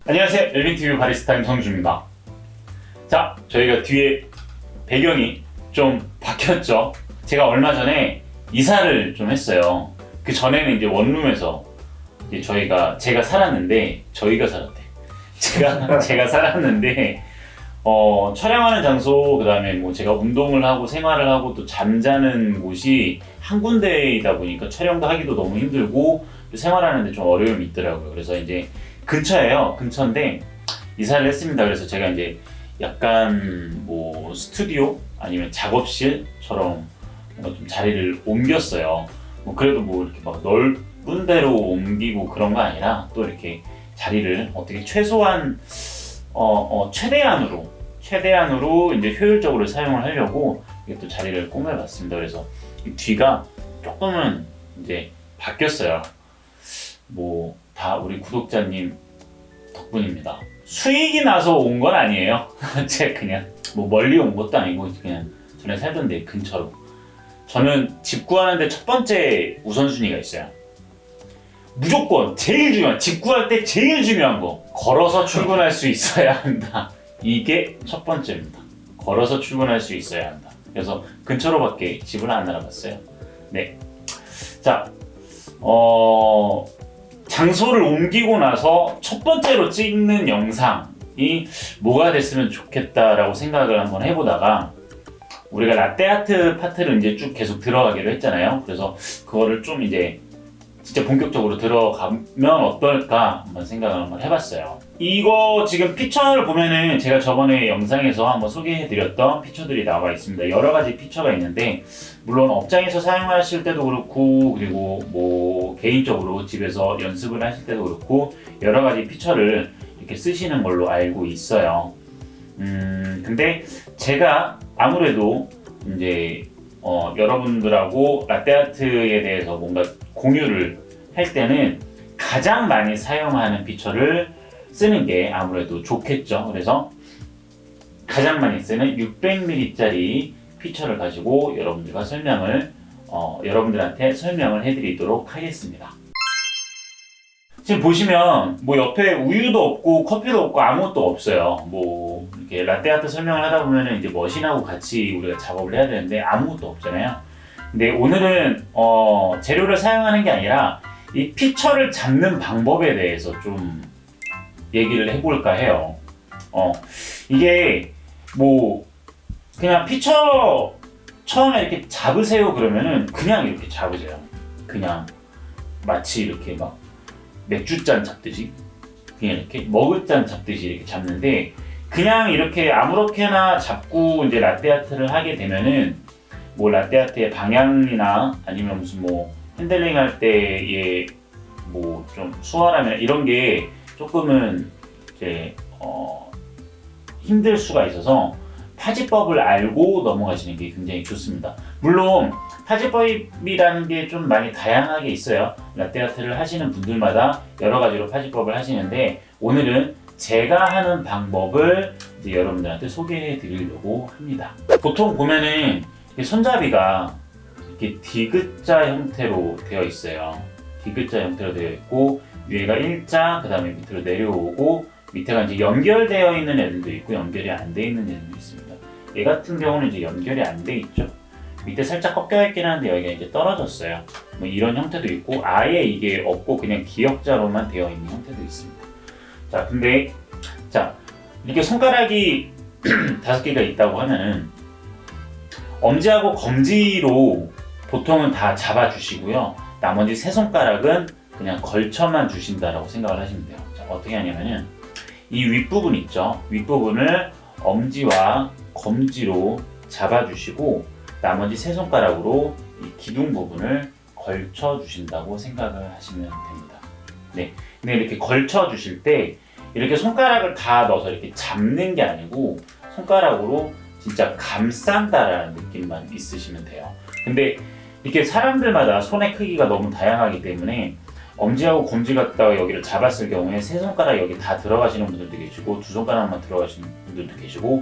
안녕하세요. 엘빈TV 바리스타 임성주입니다. 자, 저희가 뒤에 배경이 좀 바뀌었죠. 제가 얼마 전에 이사를 좀 했어요. 그 전에는 이제 원룸에서 이제 제가 살았는데, 제가 살았는데, 촬영하는 장소, 그 다음에 뭐 제가 운동을 하고 생활을 하고 또 잠자는 곳이 한 군데이다 보니까 촬영도 하기도 너무 힘들고 생활하는데 좀 어려움이 있더라고요. 그래서 이제 근처인데 이사를 했습니다. 그래서 제가 이제 약간 뭐 스튜디오 아니면 작업실처럼 뭔가 좀 자리를 옮겼어요. 뭐 그래도 뭐 이렇게 막 넓은 데로 옮기고 그런 거 아니라 또 이렇게 자리를 어떻게 최소한 최대한으로 이제 효율적으로 사용을 하려고 이게 또 자리를 꾸며봤습니다. 그래서 이 뒤가 조금은 이제 바뀌었어요. 뭐 다 우리 구독자님 덕분입니다. 수익이 나서 온 건 아니에요. 제가 그냥 뭐 멀리 온 것도 아니고 그냥 전에 살던 데 근처로. 저는 집 구하는데 첫 번째 우선순위가 있어요. 무조건 제일 중요한, 집 구할 때 제일 중요한 거, 걸어서 출근할 수 있어야 한다. 이게 첫 번째입니다. 걸어서 출근할 수 있어야 한다. 그래서 근처로밖에 집을 안 알아봤어요. 네. 자, 장소를 옮기고 나서 첫 번째로 찍는 영상이 뭐가 됐으면 좋겠다라고 생각을 한번 해보다가, 우리가 라떼아트 파트를 이제 쭉 계속 들어가기로 했잖아요. 그래서 그거를 좀 이제 진짜 본격적으로 들어가면 어떨까 한번 생각을 한번 해봤어요. 이거 지금 피처를 보면은 제가 저번에 영상에서 한번 소개해드렸던 피처들이 나와 있습니다. 여러 가지 피처가 있는데, 물론 업장에서 사용하실 때도 그렇고, 그리고 뭐 개인적으로 집에서 연습을 하실 때도 그렇고, 여러 가지 피처를 이렇게 쓰시는 걸로 알고 있어요. 근데 제가 아무래도 이제 여러분들하고 라떼아트에 대해서 뭔가 공유를 할 때는 가장 많이 사용하는 피처를 쓰는 게 아무래도 좋겠죠. 그래서 가장 많이 쓰는 600ml짜리 피처를 가지고 여러분들한테 설명을 해드리도록 하겠습니다. 지금 보시면 뭐 옆에 우유도 없고 커피도 없고 아무것도 없어요. 뭐 이렇게 라떼아트 설명을 하다 보면은 이제 머신하고 같이 우리가 작업을 해야 되는데 아무것도 없잖아요. 근데 오늘은 재료를 사용하는 게 아니라 이 피처를 잡는 방법에 대해서 좀 얘기를 해볼까 해요. 이게 뭐 그냥 피처 처음에 이렇게 잡으세요 그러면은 그냥 이렇게 잡으세요. 그냥 마치 이렇게 막 맥주잔 잡듯이, 그냥 이렇게 머그잔 잡듯이 이렇게 잡는데, 그냥 이렇게 아무렇게나 잡고 이제 라떼아트를 하게 되면은 뭐 라떼아트의 방향이나 아니면 무슨 뭐 핸들링 할 때의 뭐 좀 수월함이나 이런 게 조금은 이제 힘들 수가 있어서 파지법을 알고 넘어가시는 게 굉장히 좋습니다. 물론 파지법이라는 게 좀 많이 다양하게 있어요. 라떼아트를 하시는 분들마다 여러 가지로 파지법을 하시는데, 오늘은 제가 하는 방법을 이제 여러분들한테 소개해 드리려고 합니다. 보통 보면은 손잡이가 이렇게 디귿자 형태로 되어 있어요. 디귿자 형태로 되어 있고, 위에가 일자, 그 다음에 밑으로 내려오고, 밑에가 이제 연결되어 있는 애들도 있고 연결이 안 돼 있는 애들도 있습니다. 얘 같은 경우는 이제 연결이 안 돼 있죠. 밑에 살짝 꺾여 있긴 한데 여기가 이제 떨어졌어요. 뭐 이런 형태도 있고, 아예 이게 없고 그냥 기역자로만 되어 있는 형태도 있습니다. 자, 근데 이렇게 손가락이 5개가 있다고 하면은 엄지하고 검지로 보통은 다 잡아주시고요. 나머지 3손가락은 그냥 걸쳐만 주신다라고 생각을 하시면 돼요. 자, 어떻게 하냐면은 이 윗부분 있죠? 윗부분을 엄지와 검지로 잡아주시고, 나머지 3손가락으로 이 기둥 부분을 걸쳐 주신다고 생각을 하시면 됩니다. 네. 근데 이렇게 걸쳐 주실 때 이렇게 손가락을 다 넣어서 이렇게 잡는 게 아니고 손가락으로 진짜 감싼다라는 느낌만 있으시면 돼요. 근데 이렇게 사람들마다 손의 크기가 너무 다양하기 때문에 엄지하고 검지 갖다가 여기를 잡았을 경우에 3손가락 여기 다 들어가시는 분들도 계시고, 2손가락만 들어가시는 분들도 계시고,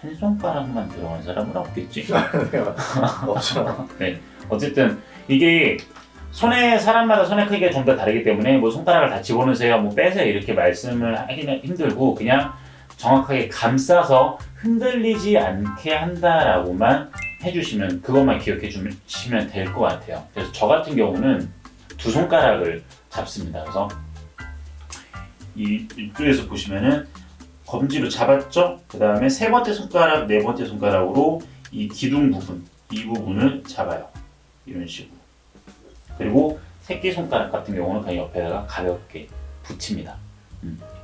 한 손가락만 들어간 사람은 없겠지. 없죠. 네. 어쨌든 이게 사람마다 손의 크기가 좀 더 다르기 때문에 뭐 손가락을 다 집어넣으세요, 뭐 빼세요 이렇게 말씀을 하기는 힘들고 그냥 정확하게 감싸서 흔들리지 않게 한다라고만 해주시면 그것만 기억해 주시면 될 것 같아요. 그래서 저 같은 경우는 두 손가락을 잡습니다. 그래서 이쪽에서 보시면은 검지로 잡았죠? 그 다음에 세 번째 손가락, 네 번째 손가락으로 이 기둥 부분, 이 부분을 잡아요. 이런 식으로. 그리고 새끼손가락 같은 경우는 그냥 옆에다가 가볍게 붙입니다.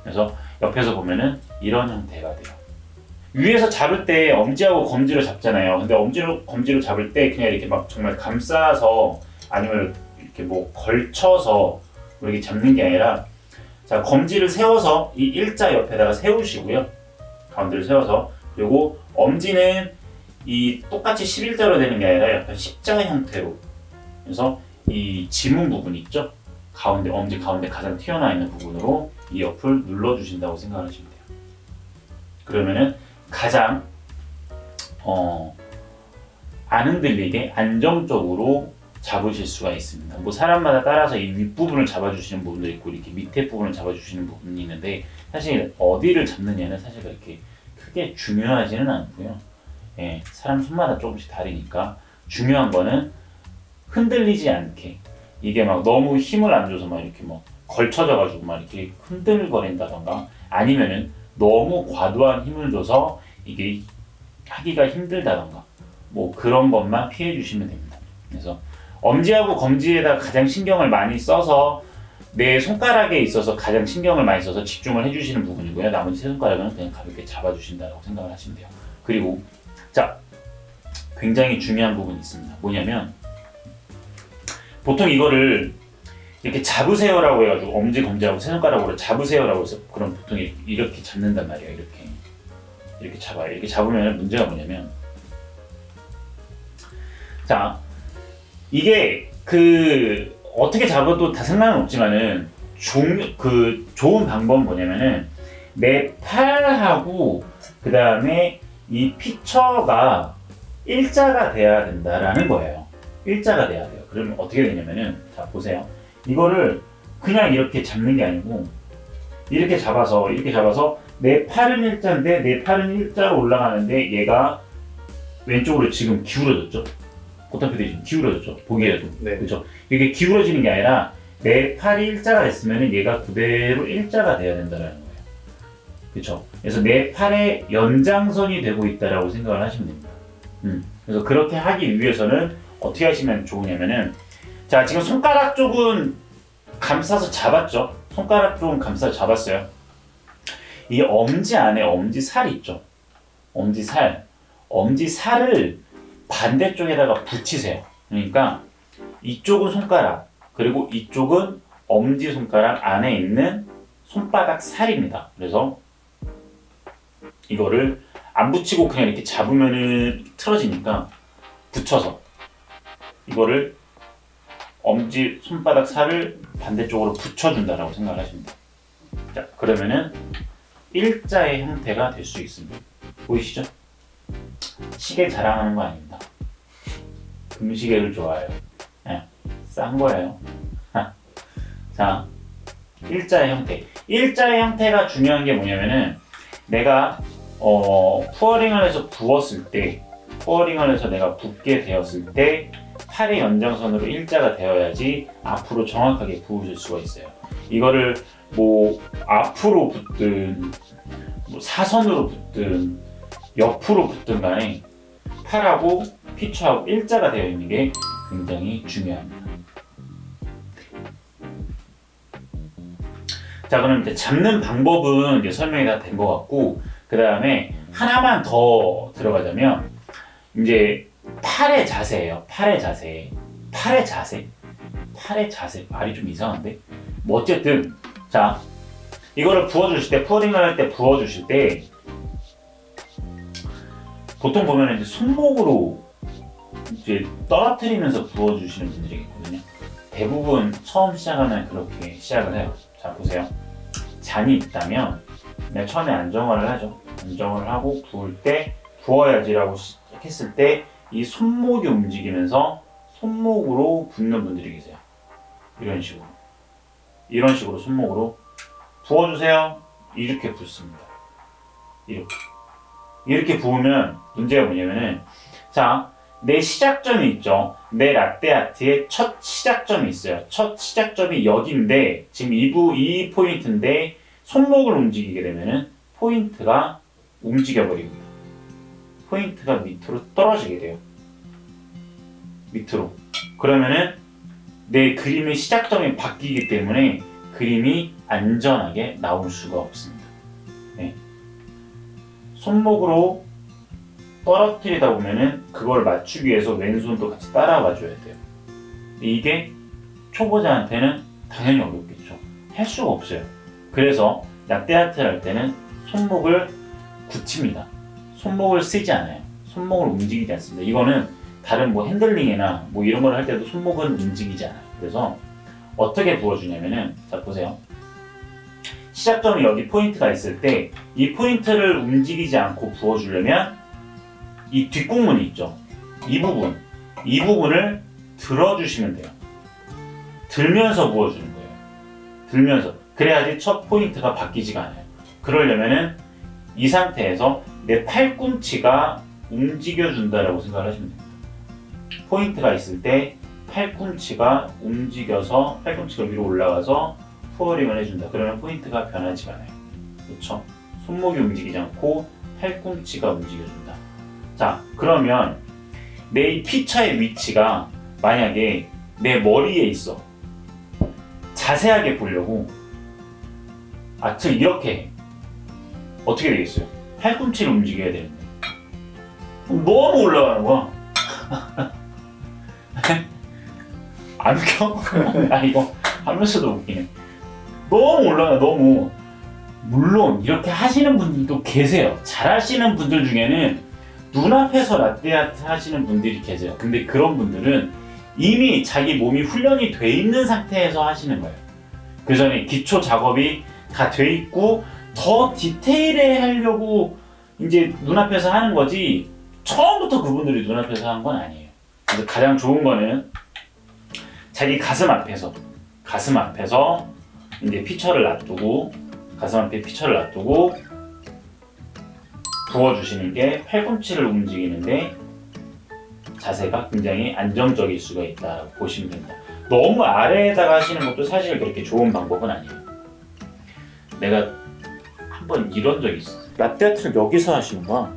그래서 옆에서 보면은 이런 형태가 돼요. 위에서 잡을 때 엄지하고 검지로 잡잖아요. 근데 검지로 잡을 때 그냥 이렇게 막 정말 감싸서 아니면 이렇게 뭐 걸쳐서 이렇게 잡는 게 아니라 자, 검지를 세워서 이 일자 옆에다가 세우시고요. 가운데를 세워서 그리고 엄지는 이 똑같이 11자로 되는 게 아니라 약간 십자 형태로 그래서 이 지문 부분 있죠? 엄지 가운데 가장 튀어나와 있는 부분으로 이 옆을 눌러주신다고 생각하시면 돼요. 그러면은 가장 안 흔들리게 안정적으로 잡으실 수가 있습니다. 뭐 사람마다 따라서 이 윗부분을 잡아주시는 부분도 있고 이렇게 밑에 부분을 잡아주시는 부분이 있는데 사실 어디를 잡느냐는 사실 그렇게 크게 중요하지는 않고요. 예, 사람 손마다 조금씩 다르니까 중요한 거는 흔들리지 않게 이게 막 너무 힘을 안 줘서 막 이렇게 막 걸쳐져가지고 막 이렇게 흔들거린다던가 아니면은 너무 과도한 힘을 줘서 이게 하기가 힘들다던가 뭐 그런 것만 피해 주시면 됩니다. 그래서 엄지하고 검지에다 가장 신경을 많이 써서 내 손가락에 있어서 가장 신경을 많이 써서 집중을 해주시는 부분이고요. 나머지 세 손가락은 그냥 가볍게 잡아주신다고 생각을 하시면 돼요. 그리고 자, 굉장히 중요한 부분이 있습니다. 뭐냐면 보통 이거를 이렇게 잡으세요라고 해가지고 엄지, 검지하고 세 손가락으로 잡으세요라고 해서 그럼 보통 이렇게 잡는단 말이에요. 이렇게 잡아요. 이렇게 잡으면 문제가 뭐냐면 자, 이게 어떻게 잡아도 다 상관은 없지만은 좋은 방법은 뭐냐면은 내 팔하고 그 다음에 이 피처가 일자가 돼야 된다라는 거예요. 일자가 돼야 돼요. 그러면 어떻게 되냐면은 자 보세요. 이거를 그냥 이렇게 잡는 게 아니고 이렇게 잡아서 내 팔은 일자인데 내 팔은 일자로 올라가는데 얘가 왼쪽으로 지금 기울어졌죠. 꽃단표들이 지금 기울어졌죠. 보기에도. 네. 그렇죠. 이게 기울어지는 게 아니라 내 팔이 일자가 됐으면 얘가 그대로 일자가 돼야 된다는 거예요. 그렇죠. 그래서 내 팔의 연장선이 되고 있다라고 생각을 하시면 됩니다. 그래서 그렇게 하기 위해서는 어떻게 하시면 좋으냐면은 자 지금 손가락 쪽은 감싸서 잡았죠. 손가락 쪽은 감싸서 잡았어요. 이 엄지 안에 엄지살 있죠. 엄지살을 반대쪽에다가 붙이세요. 그러니까 이쪽은 손가락 그리고 이쪽은 엄지손가락 안에 있는 손바닥 살입니다. 그래서 이거를 안 붙이고 그냥 이렇게 잡으면은 틀어지니까 붙여서 이거를 엄지 손바닥 살을 반대쪽으로 붙여준다라고 생각을 하십니다. 자, 그러면은 일자의 형태가 될 수 있습니다. 보이시죠? 시계 자랑하는 거 아닙니다. 금시계를 좋아해요. 네, 싼 거예요. 자, 일자의 형태. 일자의 형태가 중요한 게 뭐냐면은 내가 푸어링을 해서 부었을 때, 푸어링을 해서 내가 붓게 되었을 때 팔의 연장선으로 일자가 되어야지 앞으로 정확하게 부으실 수가 있어요. 이거를 뭐 앞으로 붓든 뭐 사선으로 붓든 옆으로 붓든 간에 팔하고 피처하고 일자가 되어 있는 게 굉장히 중요합니다. 자, 그럼 이제 잡는 방법은 이제 설명이 다 된 것 같고, 그 다음에 하나만 더 들어가자면 이제 팔의 자세예요. 팔의 자세 말이 좀 이상한데 뭐 어쨌든 자 이거를 부어주실 때 푸어링을 할 때 부어주실 때 보통 보면 이제 손목으로 이제 떨어뜨리면서 부어주시는 분들이 있거든요. 대부분 처음 시작하면 그렇게 시작을 해요. 자 보세요. 잔이 있다면 내가 처음에 안정화를 하죠. 안정화를 하고 부을 때 부어야지라고 시작했을 때 이 손목이 움직이면서 손목으로 붓는 분들이 계세요. 이런 식으로 손목으로 부어주세요. 이렇게 붓습니다. 이렇게 부으면 문제가 뭐냐면은, 자, 내 시작점이 있죠. 내 라떼아트의 첫 시작점이 있어요. 첫 시작점이 여기인데 지금 이 포인트인데 손목을 움직이게 되면은 포인트가 움직여 버립니다. 포인트가 밑으로 떨어지게 돼요. 밑으로. 그러면은 내 그림의 시작점이 바뀌기 때문에 그림이 안전하게 나올 수가 없습니다. 네. 손목으로 떨어뜨리다 보면은 그걸 맞추기 위해서 왼손도 같이 따라와 줘야 돼요. 이게 초보자한테는 당연히 어렵겠죠. 할 수가 없어요. 그래서 라떼아트를 할 때는 손목을 굳힙니다. 손목을 쓰지 않아요. 손목을 움직이지 않습니다. 이거는 다른 뭐 핸들링이나 뭐 이런 걸 할 때도 손목은 움직이지 않아요. 그래서 어떻게 부어주냐면은, 자 보세요. 시작점이 여기 포인트가 있을 때 이 포인트를 움직이지 않고 부어주려면 이 뒷공문이 있죠. 이 부분을 들어주시면 돼요. 들면서 부어주는 거예요. 들면서. 그래야지 첫 포인트가 바뀌지가 않아요. 그러려면은 이 상태에서 내 팔꿈치가 움직여준다라고 생각을 하시면 됩니다. 포인트가 있을 때 팔꿈치가 움직여서 팔꿈치가 위로 올라가서 푸어링을 해준다. 그러면 포인트가 변하지 않아요. 그렇죠? 손목이 움직이지 않고 팔꿈치가 움직여준다. 자, 그러면 내 이 피처의 위치가 만약에 내 머리에 있어. 자세하게 보려고 아트를 이렇게 해. 어떻게 되겠어요? 팔꿈치를 움직여야 되는데 너무 올라가는 거야. 안 켜? 아, 이거 하면서도 웃기네. 너무 올라가. 너무. 물론 이렇게 하시는 분들도 계세요. 잘 하시는 분들 중에는 눈앞에서 라떼아트 하시는 분들이 계세요. 근데 그런 분들은 이미 자기 몸이 훈련이 돼 있는 상태에서 하시는 거예요. 그 전에 기초 작업이 다 돼 있고 더 디테일해 하려고 이제 눈앞에서 하는 거지, 처음부터 그분들이 눈앞에서 한 건 아니에요. 그래서 가장 좋은 거는 자기 가슴 앞에서 이제 피처를 놔두고, 가슴 앞에 피처를 놔두고 부어주시는 게 팔꿈치를 움직이는데 자세가 굉장히 안정적일 수가 있다고 보시면 됩니다. 너무 아래에다가 하시는 것도 사실 그렇게 좋은 방법은 아니에요. 내가 한번 이런 적이 있어. 라떼아트를 여기서 하시는 거야.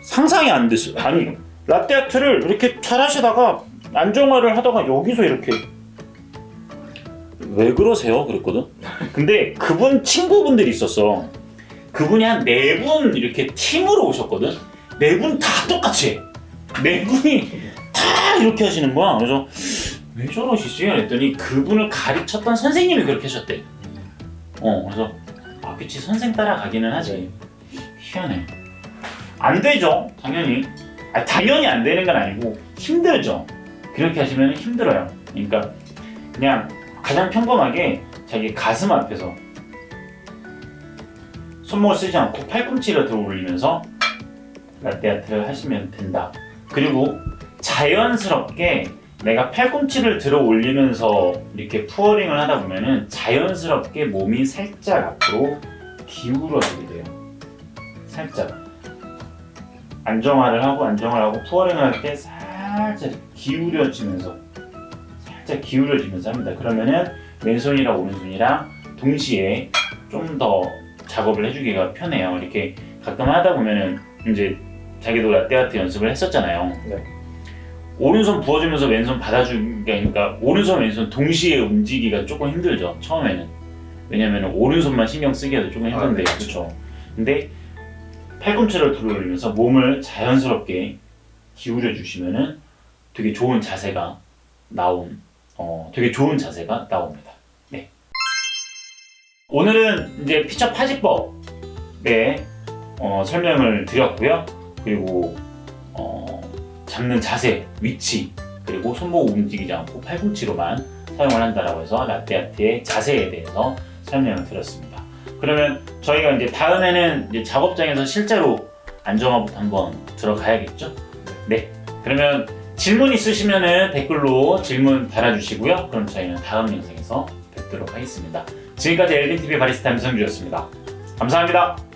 상상이 안 됐어요. 아니, 라떼아트를 이렇게 잘 하시다가 안정화를 하다가 여기서 이렇게, 왜 그러세요? 그랬거든. 근데 그분 친구분들이 있었어. 그분이 한 4분 이렇게 팀으로 오셨거든. 4분 다 똑같이 해. 4분이 다 이렇게 하시는 거야. 그래서 왜 저러시지? 그랬더니 그분을 가르쳤던 선생님이 그렇게 하셨대. 그래서 그치, 선생 따라가기는 하지. 희한해. 안 되죠, 당연히. 당연히 안 되는 건 아니고 힘들죠. 그렇게 하시면 힘들어요. 그러니까 그냥 가장 평범하게 자기 가슴 앞에서 손목을 쓰지 않고 팔꿈치를 들어 올리면서 라떼아트를 하시면 된다. 그리고 자연스럽게 내가 팔꿈치를 들어 올리면서 이렇게 푸어링을 하다 보면은 자연스럽게 몸이 살짝 앞으로 기울어지게 돼요. 살짝 안정화를 하고 푸어링을 할 때 살짝 기울여지면서 합니다. 그러면은 왼손이랑 오른손이랑 동시에 좀 더 작업을 해주기가 편해요. 이렇게 가끔 하다 보면은 이제 자기도 라떼아트 연습을 했었잖아요. 네. 오른손 부어주면서 왼손 받아주니까 오른손 왼손 동시에 움직이기가 조금 힘들죠, 처음에는. 왜냐면 오른손만 신경 쓰기에도 조금 힘든데. 그렇죠. 근데 팔꿈치를 들어 올리면서 몸을 자연스럽게 기울여 주시면은 되게 좋은 자세가 나옵니다. 네. 오늘은 이제 피처 파지법에 설명을 드렸고요. 그리고 잡는 자세, 위치, 그리고 손목 움직이지 않고 팔꿈치로만 사용을 한다라고 해서 라떼아트의 자세에 대해서 설명을 드렸습니다. 그러면 저희가 이제 다음에는 이제 작업장에서 실제로 안정화부터 한번 들어가야겠죠? 네. 그러면 질문 있으시면은 댓글로 질문 달아주시고요. 그럼 저희는 다음 영상에서 뵙도록 하겠습니다. 지금까지 엘빈TV 바리스타 임성주였습니다. 감사합니다.